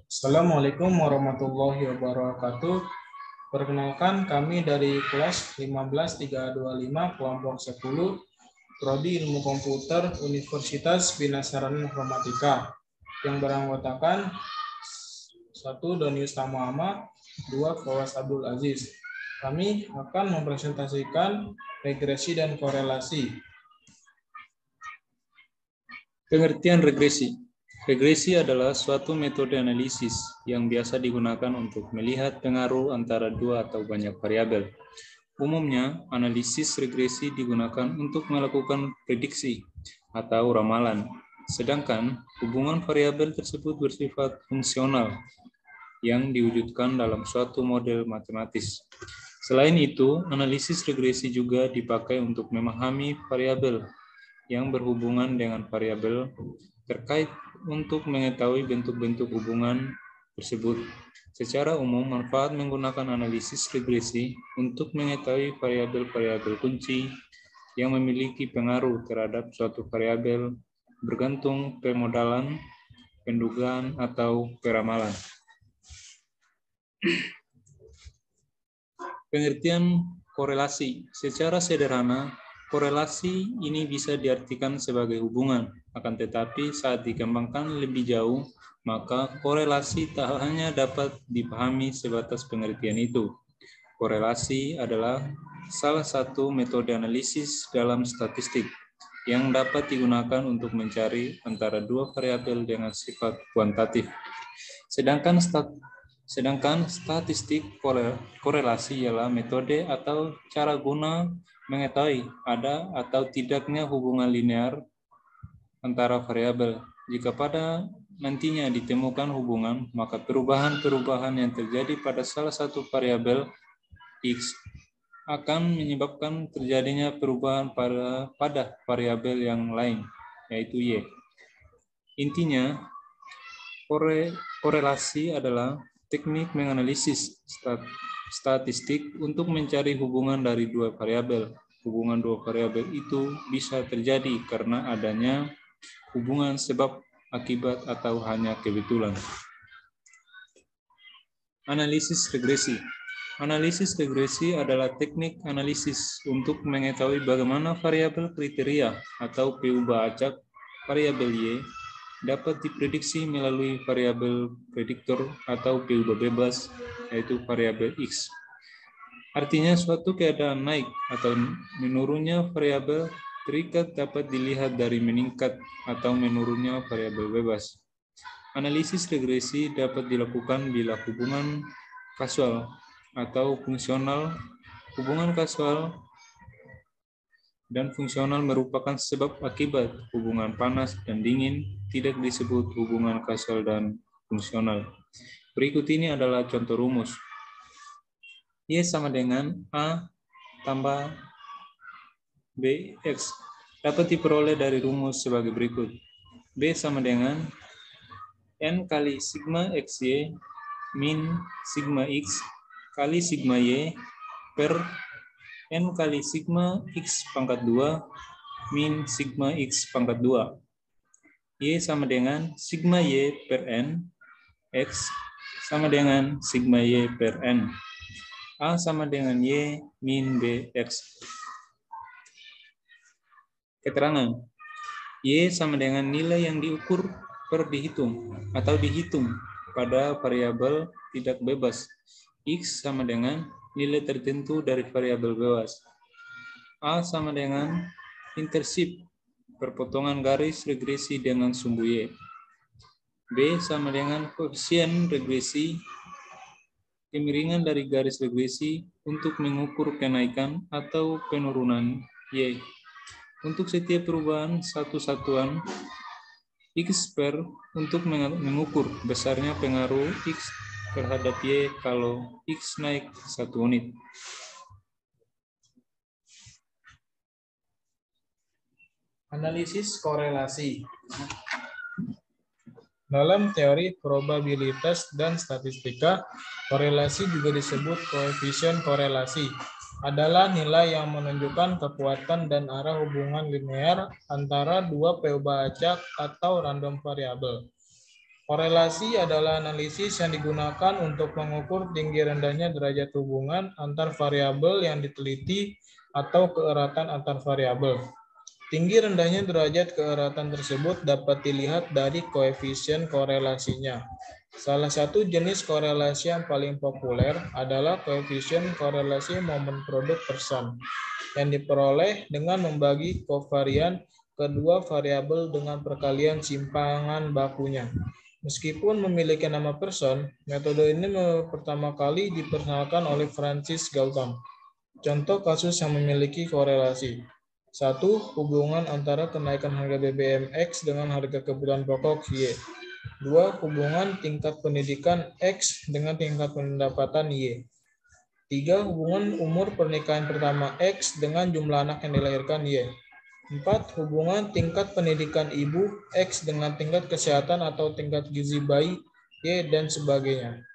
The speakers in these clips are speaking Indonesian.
Assalamualaikum warahmatullahi wabarakatuh. Perkenalkan, kami dari kelas 15325 kelompok 10 Prodi Ilmu Komputer Universitas Bina Sarana Informatika yang beranggotakan 1. Donius Tamama, 2. Fawaz Abdul Aziz. Kami akan mempresentasikan regresi dan korelasi. Pengertian regresi. Regresi adalah suatu metode analisis yang biasa digunakan untuk melihat pengaruh antara dua atau banyak variabel. Umumnya, analisis regresi digunakan untuk melakukan prediksi atau ramalan, sedangkan hubungan variabel tersebut bersifat fungsional yang diwujudkan dalam suatu model matematis. Selain itu, analisis regresi juga dipakai untuk memahami variabel yang berhubungan dengan variabel terkait untuk mengetahui bentuk-bentuk hubungan tersebut. Secara umum, manfaat menggunakan analisis regresi untuk mengetahui variabel-variabel kunci yang memiliki pengaruh terhadap suatu variabel bergantung pemodalan, pendugaan, atau peramalan. Pengertian korelasi. Secara sederhana, korelasi ini bisa diartikan sebagai hubungan, akan tetapi saat dikembangkan lebih jauh, maka korelasi tak hanya dapat dipahami sebatas pengertian itu. Korelasi adalah salah satu metode analisis dalam statistik yang dapat digunakan untuk mencari antara dua variabel dengan sifat kuantitatif. Sedangkan statistik korelasi ialah metode atau cara guna mengetahui ada atau tidaknya hubungan linear antara variabel. Jika pada nantinya ditemukan hubungan, maka perubahan-perubahan yang terjadi pada salah satu variabel X akan menyebabkan terjadinya perubahan pada variabel yang lain, yaitu Y. Intinya, korelasi adalah teknik menganalisis statistik untuk mencari hubungan dari dua variabel. Hubungan dua variabel itu bisa terjadi karena adanya hubungan sebab akibat atau hanya kebetulan. Analisis regresi. Analisis regresi adalah teknik analisis untuk mengetahui bagaimana variabel kriteria atau perubahan acak variabel Y dapat diprediksi melalui variabel prediktor atau perubahan bebas, yaitu variabel X. Artinya suatu keadaan naik atau menurunnya variabel terikat dapat dilihat dari meningkat atau menurunnya variabel bebas. Analisis regresi dapat dilakukan bila hubungan kasual atau fungsional, hubungan kasual dan fungsional merupakan sebab akibat. Hubungan panas dan dingin tidak disebut hubungan kausal dan fungsional. Berikut ini adalah contoh rumus. Y sama dengan A tambah BX dapat diperoleh dari rumus sebagai berikut. B sama dengan N kali sigma XY min sigma X kali sigma Y per N kali sigma X pangkat 2 min sigma X pangkat 2. Y sama dengan sigma Y per N. X sama dengan sigma Y per N. A sama dengan Y min BX. Keterangan. Y sama dengan nilai yang diukur per dihitung atau dihitung pada variabel tidak bebas. X sama dengan nilai tertentu dari variabel bebas. A sama dengan intersip, perpotongan garis regresi dengan sumbu Y. B sama dengan koefisien regresi, kemiringan dari garis regresi untuk mengukur kenaikan atau penurunan Y. Untuk setiap perubahan satu satuan X per untuk mengukur besarnya pengaruh X terhadap Y kalau X naik 1 unit. Analisis korelasi. Dalam teori probabilitas dan statistika, korelasi juga disebut koefisien korelasi. Adalah nilai yang menunjukkan kekuatan dan arah hubungan linear antara dua perubahan acak atau random variabel. Korelasi adalah analisis yang digunakan untuk mengukur tinggi rendahnya derajat hubungan antar variabel yang diteliti atau keeratan antar variabel. Tinggi rendahnya derajat keeratan tersebut dapat dilihat dari koefisien korelasinya. Salah satu jenis korelasi yang paling populer adalah koefisien korelasi momen produk persen, yang diperoleh dengan membagi kovarian kedua variabel dengan perkalian simpangan bakunya. Meskipun memiliki nama person, metode ini pertama kali diperkenalkan oleh Francis Galton. Contoh kasus yang memiliki korelasi. 1. Hubungan antara kenaikan harga BBM X dengan harga kebutuhan pokok Y. 2. Hubungan tingkat pendidikan X dengan tingkat pendapatan Y. 3. Hubungan umur pernikahan pertama X dengan jumlah anak yang dilahirkan Y. 4. Hubungan tingkat pendidikan ibu X dengan tingkat kesehatan atau tingkat gizi bayi Y, dan sebagainya.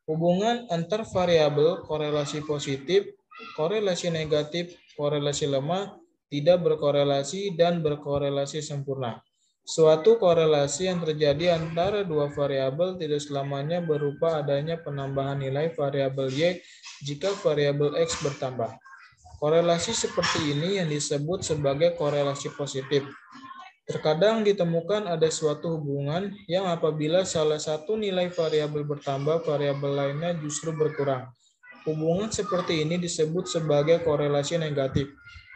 Hubungan antar variabel, korelasi positif, korelasi negatif, korelasi lemah, tidak berkorelasi, dan berkorelasi sempurna. Suatu korelasi yang terjadi antara dua variabel tidak selamanya berupa adanya penambahan nilai variabel Y jika variabel X bertambah. Korelasi seperti ini yang disebut sebagai korelasi positif. Terkadang ditemukan ada suatu hubungan yang apabila salah satu nilai variabel bertambah, variabel lainnya justru berkurang. Hubungan seperti ini disebut sebagai korelasi negatif.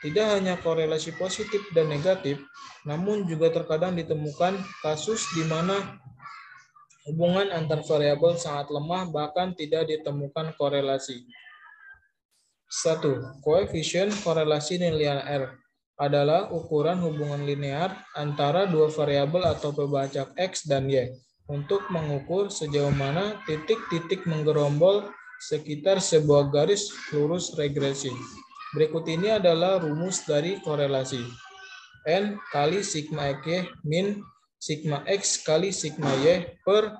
Tidak hanya korelasi positif dan negatif, namun juga terkadang ditemukan kasus di mana hubungan antar variabel sangat lemah, bahkan tidak ditemukan korelasi. 1. Koefisien korelasi linear adalah ukuran hubungan linear antara dua variabel atau pembacak X dan Y untuk mengukur sejauh mana titik-titik menggerombol sekitar sebuah garis lurus regresi. Berikut ini adalah rumus dari korelasi. N kali sigma X min sigma X kali sigma Y per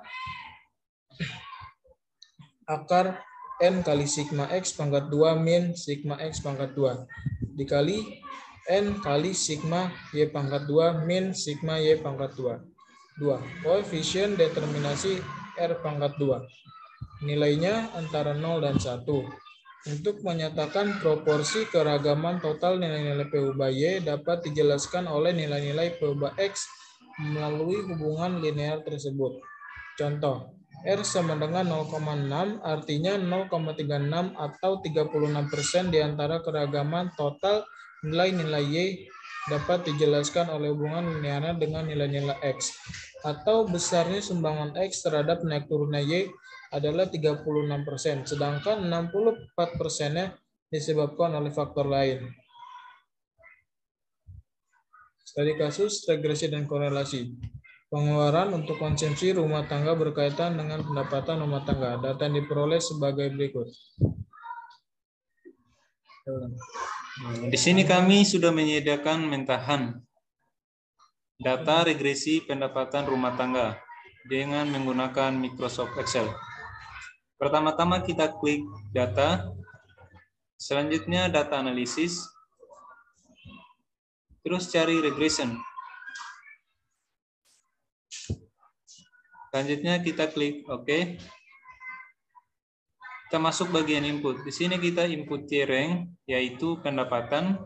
akar N kali sigma X pangkat 2 min sigma X pangkat 2 dikali N kali sigma Y pangkat 2 min sigma Y pangkat 2. 2. Koefisien determinasi R pangkat 2. Nilainya antara 0 dan 1. Untuk menyatakan proporsi keragaman total nilai-nilai P ubah Y dapat dijelaskan oleh nilai-nilai P ubah X melalui hubungan linear tersebut. Contoh, R sama dengan 0,6 artinya 0,36 atau 36% di antara keragaman total nilai-nilai Y dapat dijelaskan oleh hubungan linearnya dengan nilai-nilai X. Atau besarnya sumbangan X terhadap naik turunnya Y adalah 36%, sedangkan 64%-nya disebabkan oleh faktor lain. Studi kasus, regresi, dan korelasi. Pengeluaran untuk konsumsi rumah tangga berkaitan dengan pendapatan rumah tangga. Data yang diperoleh sebagai berikut. Di sini kami sudah menyediakan mentahan data regresi pendapatan rumah tangga dengan menggunakan Microsoft Excel. Pertama-tama kita klik data, selanjutnya data analisis, terus cari regression. Selanjutnya kita klik OK. Kita masuk bagian input. Di sini kita input Y-rank, yaitu pendapatan.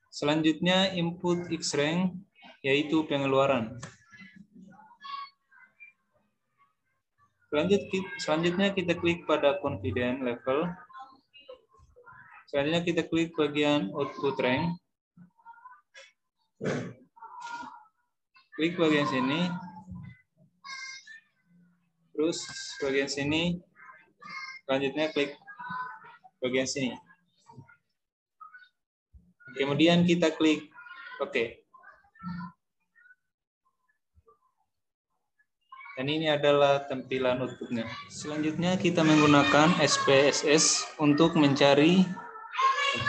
Selanjutnya input X-rank, yaitu pengeluaran. Selanjutnya kita klik pada confidence level. Selanjutnya kita klik bagian output rank. Klik bagian sini. Terus bagian sini. Selanjutnya klik bagian sini. Kemudian kita klik OK. Dan ini adalah tampilan outputnya. Selanjutnya kita menggunakan SPSS untuk mencari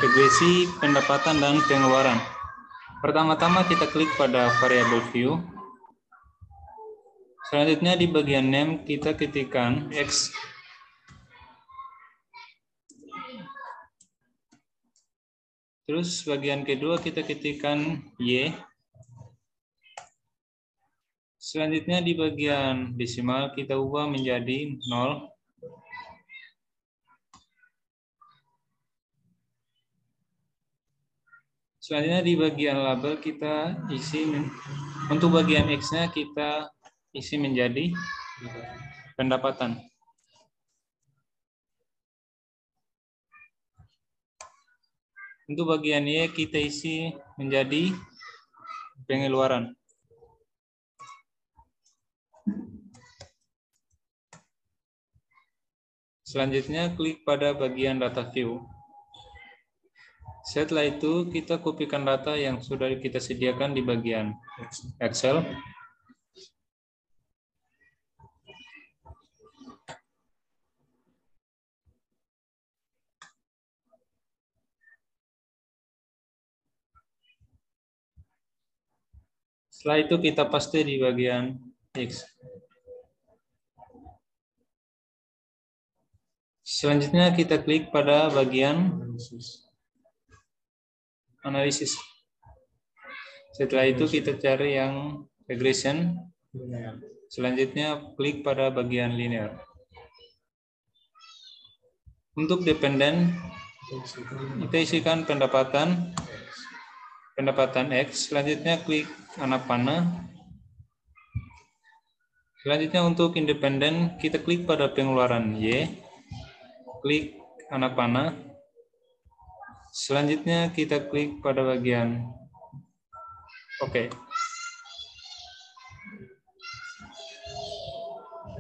regresi pendapatan dan pengeluaran. Pertama-tama kita klik pada variable view. Selanjutnya di bagian name kita ketikkan X. Terus bagian kedua kita ketikkan Y. Selanjutnya di bagian desimal kita ubah menjadi 0. Selanjutnya di bagian label kita isi, untuk bagian X-nya kita isi menjadi pendapatan. Untuk bagian Y kita isi menjadi pengeluaran. Selanjutnya klik pada bagian data view. Setelah itu kita kopikan data yang sudah kita sediakan di bagian Excel. Setelah itu kita paste di bagian X. Selanjutnya kita klik pada bagian analisis. Setelah itu kita cari yang regression. Selanjutnya klik pada bagian linear. Untuk dependen kita isikan pendapatan X. Selanjutnya klik anak panah. Selanjutnya untuk independen kita klik pada pengeluaran Y. Klik anak panah. Selanjutnya kita klik pada bagian OK.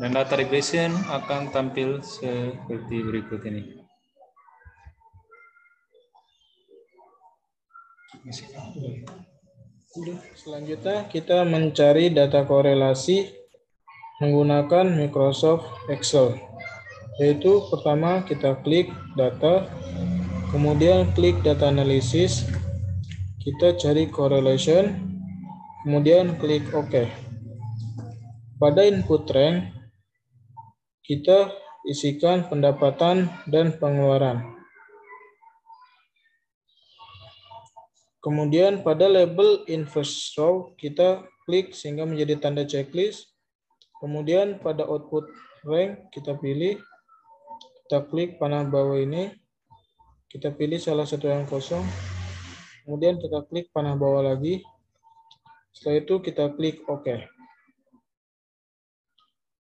Dan data regression akan tampil seperti berikut ini. Selanjutnya kita mencari data korelasi menggunakan Microsoft Excel. Yaitu pertama kita klik data, kemudian klik data analysis, kita cari correlation, kemudian klik OK. Pada input rank, kita isikan pendapatan dan pengeluaran. Kemudian pada label inverse row, kita klik sehingga menjadi tanda checklist. Kemudian pada output rank, kita pilih. Kita klik panah bawah ini, kita pilih salah satu yang kosong, kemudian kita klik panah bawah lagi, setelah itu kita klik OK.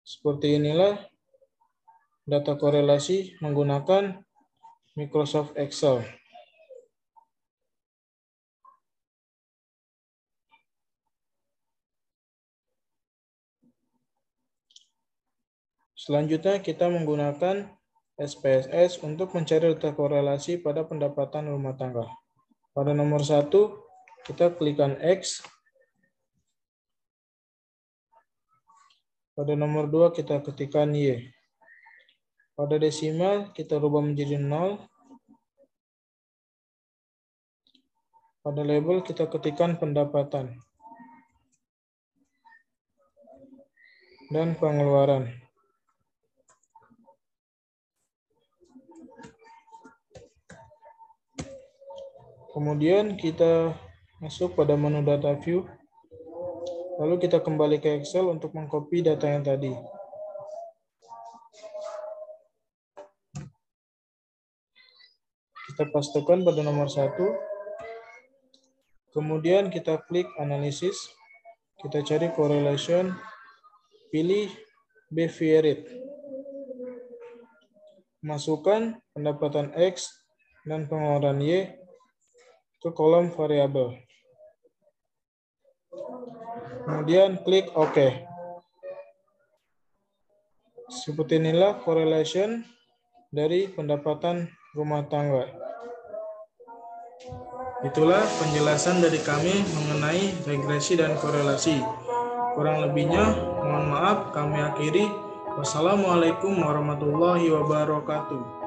Seperti inilah data korelasi menggunakan Microsoft Excel. Selanjutnya kita menggunakan SPSS untuk mencari data korelasi pada pendapatan rumah tangga. Pada nomor 1, kita klikkan X. Pada nomor 2, kita ketikkan Y. Pada desimal, kita rubah menjadi 0. Pada label, kita ketikkan pendapatan dan pengeluaran. Kemudian kita masuk pada menu data view. Lalu kita kembali ke Excel untuk mengcopy data yang tadi. Kita pastekan pada nomor 1. Kemudian kita klik analisis. Kita cari correlation. Pilih bivariate. Masukkan pendapatan X dan pengeluaran Y ke kolom variabel. Kemudian klik OK. Seperti inilah correlation dari pendapatan rumah tangga. Itulah penjelasan dari kami mengenai regresi dan korelasi. Kurang lebihnya, mohon maaf kami akhiri. Wassalamualaikum warahmatullahi wabarakatuh.